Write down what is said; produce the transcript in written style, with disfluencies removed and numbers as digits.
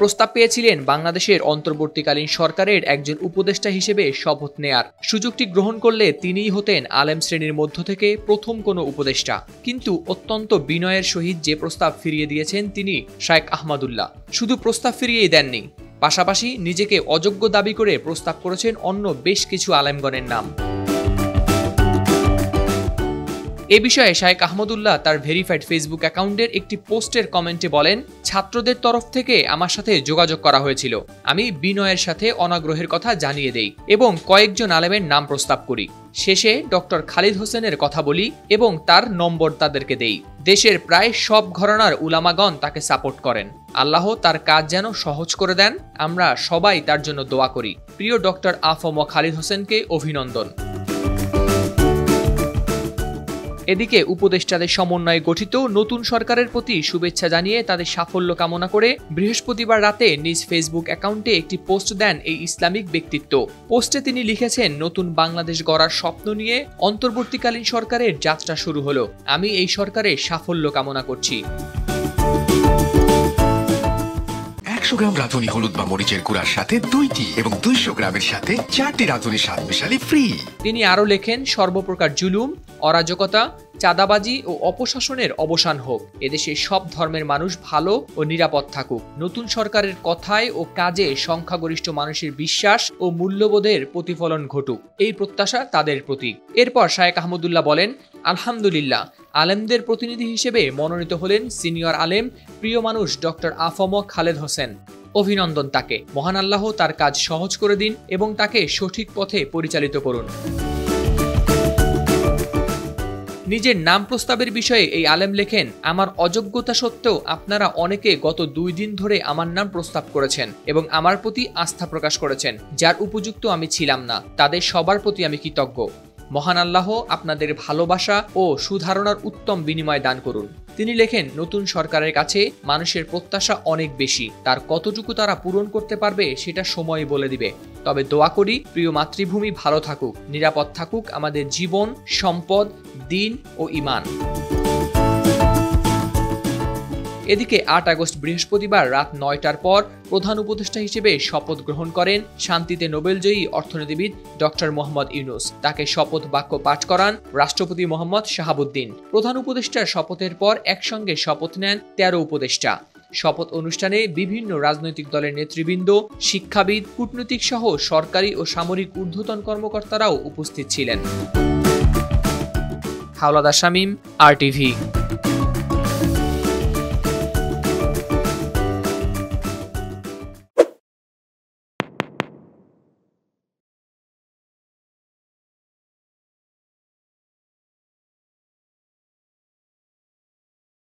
প্রস্তাব পেয়েছিলেন বাংলাদেশের অন্তর্বর্তীকালীন সরকারের একজন উপদেষ্টা হিসেবে শপথ নেয়ার। সুযোগটি গ্রহণ করলে তিনিই হতেন আলেম শ্রেণীর মধ্য থেকে প্রথম কোনো উপদেষ্টা। কিন্তু অত্যন্ত বিনয়ের সহিত যে প্রস্তাব ফিরিয়ে দিয়েছেন তিনি শায়েখ আহমদুল্লাহ। শুধু প্রস্তাব ফিরিয়েই দেননি, পাশাপাশি নিজেকে অযোগ্য দাবি করে প্রস্তাব করেছেন অন্য বেশ কিছু আলেমগণের নাম। এ বিষয়ে শায়েখ আহমদুল্লাহ তার ভেরিফাইড ফেসবুক অ্যাকাউন্টের একটি পোস্টের কমেন্টে বলেন, ছাত্রদের তরফ থেকে আমার সাথে যোগাযোগ করা হয়েছিল। আমি বিনয়ের সাথে অনাগ্রহের কথা জানিয়ে দেই এবং কয়েকজন আলেমের নাম প্রস্তাব করি। শেষে ডক্টর খালিদ হোসেনের কথা বলি এবং তার নম্বর তাদেরকে দেই। দেশের প্রায় সব ঘরানার উলামাগণ তাকে সাপোর্ট করেন। আল্লাহ তার কাজ যেন সহজ করে দেন। আমরা সবাই তার জন্য দোয়া করি। প্রিয় ডক্টর আফম খালিদ হোসেনকে অভিনন্দন। এদিকে উপদেষ্টাদের সমন্বয়ে গঠিত নতুন সরকারের প্রতি শুভেচ্ছা জানিয়ে তাদের সাফল্য কামনা করে বৃহস্পতিবার রাতে নিজ ফেসবুক অ্যাকাউন্টে একটি পোস্ট দেন এই ইসলামিক ব্যক্তিত্ব। পোস্টে তিনি লিখেছেন, নতুন বাংলাদেশ গড়ার স্বপ্ন নিয়ে অন্তর্বর্তীকালীন সরকারের যাত্রা শুরু হলো। আমি এই সরকারের সাফল্য কামনা করছি। 100 গ্রাম রাঁধুনি হলুদ বা মরিচের গুঁড়ার সাথে 2টি এবং 200 গ্রামের সাথে 4টি রাঁধুনি স্বাদ মিশালি ফ্রি। তিনি আরও লেখেন, সর্বপ্রকার জুলুম, অরাজকতা, চাঁদাবাজি ও অপশাসনের অবসান হোক। এদেশে সব ধর্মের মানুষ ভালো ও নিরাপদ থাকুক। নতুন সরকারের কথায় ও কাজে সংখ্যাগরিষ্ঠ মানুষের বিশ্বাস ও মূল্যবোধের প্রতিফলন ঘটুক, এই প্রত্যাশা তাদের প্রতি। এরপর শায়েখ আহমদুল্লাহ বলেন, আলহামদুলিল্লাহ, আলেমদের প্রতিনিধি হিসেবে মনোনীত হলেন সিনিয়র আলেম, প্রিয় মানুষ ডক্টর আফম খালেদ হোসেন। অভিনন্দন তাকে। মহান আল্লাহ তার কাজ সহজ করে দিন এবং তাকে সঠিক পথে পরিচালিত করুন। নিজের নাম প্রস্তাবের বিষয়ে এই আলেম লেখেন, আমার অযোগ্যতা সত্ত্বেও আপনারা অনেকে গত 2 দিন ধরে আমার নাম প্রস্তাব করেছেন এবং আমার প্রতি আস্থা প্রকাশ করেছেন, যার উপযুক্ত আমি ছিলাম না। তাদের সবার প্রতি আমি কৃতজ্ঞ। মহান আল্লাহ আপনাদের ভালোবাসা ও সুধারণার উত্তম বিনিময় দান করুন। তিনি লেখেন, নতুন সরকারের কাছে মানুষের প্রত্যাশা অনেক বেশি। তার কতটুকু তারা পূরণ করতে পারবে সেটা সময় বলে দিবে। তবে দোয়া করি, প্রিয় মাতৃভূমি ভালো থাকুক, নিরাপদ থাকুক আমাদের জীবন, সম্পদ, দিন ও ঈমান। এদিকে 8 আগস্ট বৃহস্পতিবার রাত 9টার পর প্রধান উপদেষ্টা হিসেবে শপথ গ্রহণ করেন শান্তিতে নোবেলজয়ী অর্থনীতিবিদ ডক্টর মোহাম্মদ ইউনূস। তাকে শপথ বাক্য পাঠ করান রাষ্ট্রপতি মোহাম্মদ শাহাবুদ্দিন। প্রধান উপদেষ্টার শপথের পর একসঙ্গে শপথ নেন 13 উপদেষ্টা। শপথ অনুষ্ঠানে বিভিন্ন রাজনৈতিক দলের নেতৃবৃন্দ, শিক্ষাবিদ, কূটনীতিক সহ সরকারি ও সামরিক ঊর্ধ্বতন কর্মকর্তারাও উপস্থিত ছিলেন। হাওলাদার শামীম, RTV।